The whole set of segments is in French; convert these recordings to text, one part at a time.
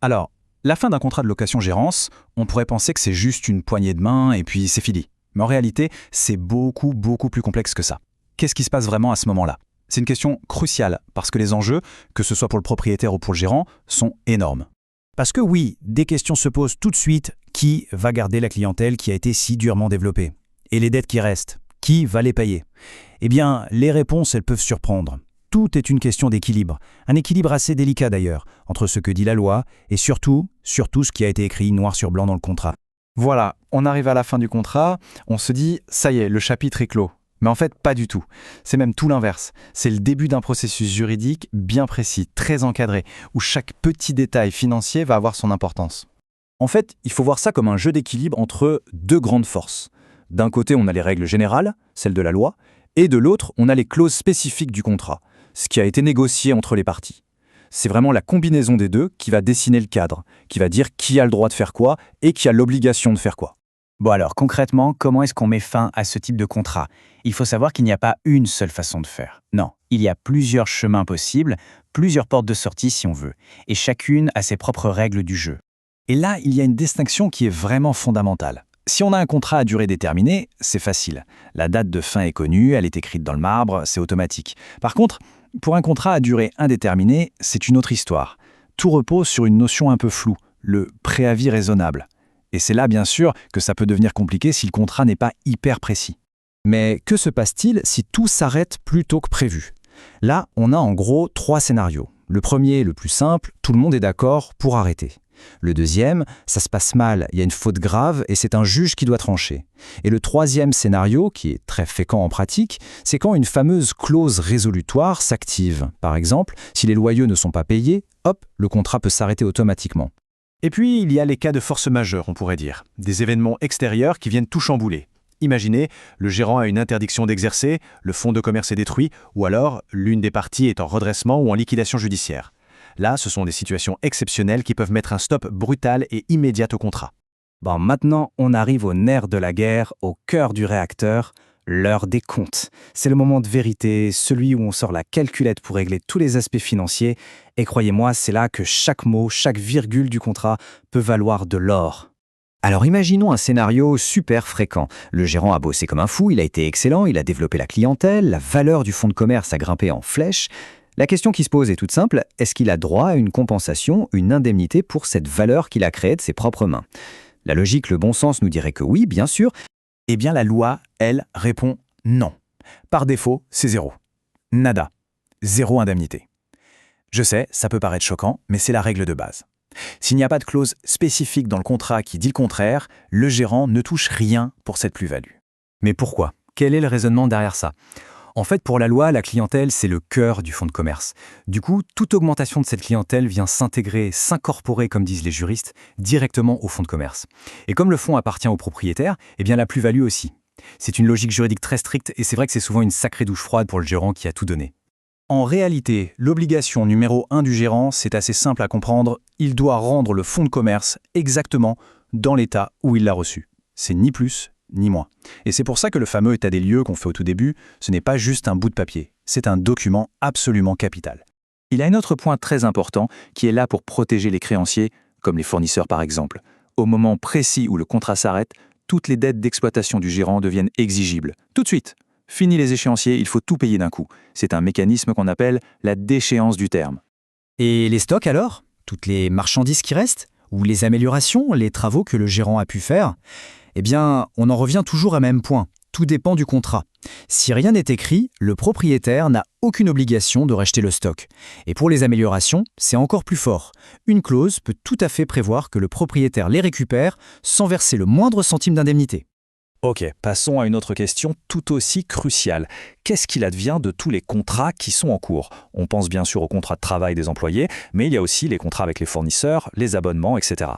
Alors, la fin d'un contrat de location-gérance, on pourrait penser que c'est juste une poignée de main et puis c'est fini. Mais en réalité, c'est beaucoup, beaucoup plus complexe que ça. Qu'est-ce qui se passe vraiment à ce moment-là? C'est une question cruciale parce que les enjeux, que ce soit pour le propriétaire ou pour le gérant, sont énormes. Parce que oui, des questions se posent tout de suite. Qui va garder la clientèle qui a été si durement développée? Et les dettes qui restent, qui va les payer? Eh bien, les réponses, elles peuvent surprendre. Tout est une question d'équilibre. Un équilibre assez délicat d'ailleurs, entre ce que dit la loi et surtout ce qui a été écrit noir sur blanc dans le contrat. Voilà, on arrive à la fin du contrat, on se dit « ça y est, le chapitre est clos ». Mais en fait, pas du tout. C'est même tout l'inverse. C'est le début d'un processus juridique bien précis, très encadré, où chaque petit détail financier va avoir son importance. En fait, il faut voir ça comme un jeu d'équilibre entre deux grandes forces. D'un côté, on a les règles générales, celles de la loi, et de l'autre, on a les clauses spécifiques du contrat, ce qui a été négocié entre les parties. C'est vraiment la combinaison des deux qui va dessiner le cadre, qui va dire qui a le droit de faire quoi et qui a l'obligation de faire quoi. Bon alors concrètement, comment est-ce qu'on met fin à ce type de contrat? Il faut savoir qu'il n'y a pas une seule façon de faire. Non, il y a plusieurs chemins possibles, plusieurs portes de sortie si on veut, et chacune a ses propres règles du jeu. Et là, il y a une distinction qui est vraiment fondamentale. Si on a un contrat à durée déterminée, c'est facile. La date de fin est connue, elle est écrite dans le marbre, c'est automatique. Par contre, pour un contrat à durée indéterminée, c'est une autre histoire. Tout repose sur une notion un peu floue, le préavis raisonnable. Et c'est là, bien sûr, que ça peut devenir compliqué si le contrat n'est pas hyper précis. Mais que se passe-t-il si tout s'arrête plus tôt que prévu? Là, on a en gros 3 scénarios. Le premier, le plus simple, tout le monde est d'accord pour arrêter. Le deuxième, ça se passe mal, il y a une faute grave et c'est un juge qui doit trancher. Et le troisième scénario, qui est très fréquent en pratique, c'est quand une fameuse clause résolutoire s'active. Par exemple, si les loyers ne sont pas payés, hop, le contrat peut s'arrêter automatiquement. Et puis, il y a les cas de force majeure, on pourrait dire. Des événements extérieurs qui viennent tout chambouler. Imaginez, le gérant a une interdiction d'exercer, le fonds de commerce est détruit, ou alors l'une des parties est en redressement ou en liquidation judiciaire. Là, ce sont des situations exceptionnelles qui peuvent mettre un stop brutal et immédiat au contrat. Bon, maintenant, on arrive au nerf de la guerre, au cœur du réacteur, l'heure des comptes. C'est le moment de vérité, celui où on sort la calculette pour régler tous les aspects financiers. Et croyez-moi, c'est là que chaque mot, chaque virgule du contrat peut valoir de l'or. Alors imaginons un scénario super fréquent. Le gérant a bossé comme un fou, il a été excellent, il a développé la clientèle, la valeur du fonds de commerce a grimpé en flèche. La question qui se pose est toute simple, est-ce qu'il a droit à une compensation, une indemnité pour cette valeur qu'il a créée de ses propres mains? La logique, le bon sens nous dirait que oui, bien sûr. Eh bien, la loi, elle, répond non. Par défaut, c'est zéro. Nada. Zéro indemnité. Je sais, ça peut paraître choquant, mais c'est la règle de base. S'il n'y a pas de clause spécifique dans le contrat qui dit le contraire, le gérant ne touche rien pour cette plus-value. Mais pourquoi? Quel est le raisonnement derrière ça? En fait, pour la loi, la clientèle, c'est le cœur du fonds de commerce. Du coup, toute augmentation de cette clientèle vient s'intégrer, s'incorporer, comme disent les juristes, directement au fonds de commerce. Et comme le fonds appartient au propriétaire, eh bien la plus-value aussi. C'est une logique juridique très stricte et c'est vrai que c'est souvent une sacrée douche froide pour le gérant qui a tout donné. En réalité, l'obligation numéro 1 du gérant, c'est assez simple à comprendre, il doit rendre le fonds de commerce exactement dans l'état où il l'a reçu. C'est ni plus ni moins. Et c'est pour ça que le fameux état des lieux qu'on fait au tout début, ce n'est pas juste un bout de papier, c'est un document absolument capital. Il y a un autre point très important qui est là pour protéger les créanciers, comme les fournisseurs par exemple. Au moment précis où le contrat s'arrête, toutes les dettes d'exploitation du gérant deviennent exigibles. Tout de suite. Fini les échéanciers, il faut tout payer d'un coup. C'est un mécanisme qu'on appelle la déchéance du terme. Et les stocks alors? Toutes les marchandises qui restent? Ou les améliorations, les travaux que le gérant a pu faire? Eh bien, on en revient toujours au même point. Tout dépend du contrat. Si rien n'est écrit, le propriétaire n'a aucune obligation de racheter le stock. Et pour les améliorations, c'est encore plus fort. Une clause peut tout à fait prévoir que le propriétaire les récupère sans verser le moindre centime d'indemnité. Ok, passons à une autre question tout aussi cruciale. Qu'est-ce qu'il advient de tous les contrats qui sont en cours? On pense bien sûr aux contrats de travail des employés, mais il y a aussi les contrats avec les fournisseurs, les abonnements, etc.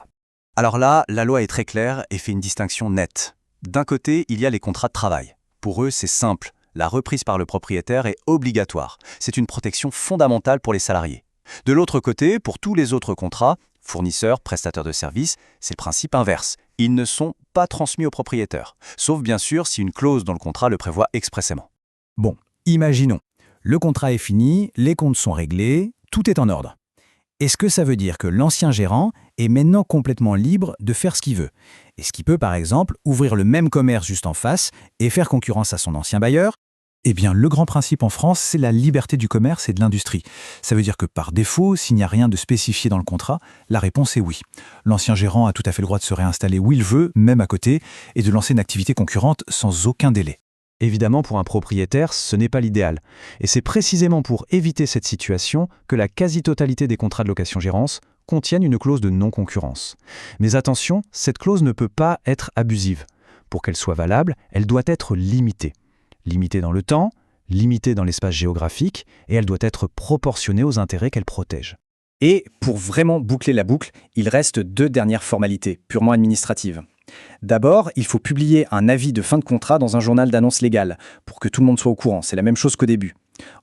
Alors là, la loi est très claire et fait une distinction nette. D'un côté, il y a les contrats de travail. Pour eux, c'est simple. La reprise par le propriétaire est obligatoire. C'est une protection fondamentale pour les salariés. De l'autre côté, pour tous les autres contrats, fournisseurs, prestataires de services, c'est le principe inverse. Ils ne sont pas transmis au propriétaire, sauf bien sûr si une clause dans le contrat le prévoit expressément. Bon, imaginons. Le contrat est fini, les comptes sont réglés, tout est en ordre. Est-ce que ça veut dire que l'ancien gérant est maintenant complètement libre de faire ce qu'il veut? Est-ce qu'il peut, par exemple, ouvrir le même commerce juste en face et faire concurrence à son ancien bailleur? Eh bien, le grand principe en France, c'est la liberté du commerce et de l'industrie. Ça veut dire que par défaut, s'il n'y a rien de spécifié dans le contrat, la réponse est oui. L'ancien gérant a tout à fait le droit de se réinstaller où il veut, même à côté, et de lancer une activité concurrente sans aucun délai. Évidemment, pour un propriétaire, ce n'est pas l'idéal. Et c'est précisément pour éviter cette situation que la quasi-totalité des contrats de location-gérance contiennent une clause de non-concurrence. Mais attention, cette clause ne peut pas être abusive. Pour qu'elle soit valable, elle doit être limitée. Limitée dans le temps, limitée dans l'espace géographique, et elle doit être proportionnée aux intérêts qu'elle protège. Et pour vraiment boucler la boucle, il reste 2 dernières formalités, purement administratives. D'abord, il faut publier un avis de fin de contrat dans un journal d'annonce légale, pour que tout le monde soit au courant, c'est la même chose qu'au début.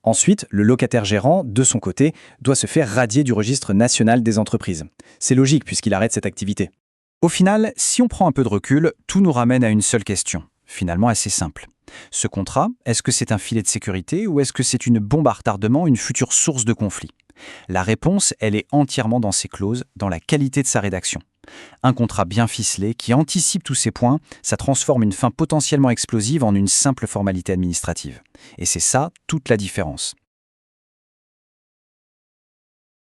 Ensuite, le locataire gérant, de son côté, doit se faire radier du registre national des entreprises. C'est logique puisqu'il arrête cette activité. Au final, si on prend un peu de recul, tout nous ramène à une seule question, finalement assez simple. Ce contrat, est-ce que c'est un filet de sécurité ou est-ce que c'est une bombe à retardement, une future source de conflit? La réponse, elle est entièrement dans ses clauses, dans la qualité de sa rédaction. Un contrat bien ficelé qui anticipe tous ces points, ça transforme une fin potentiellement explosive en une simple formalité administrative. Et c'est ça toute la différence.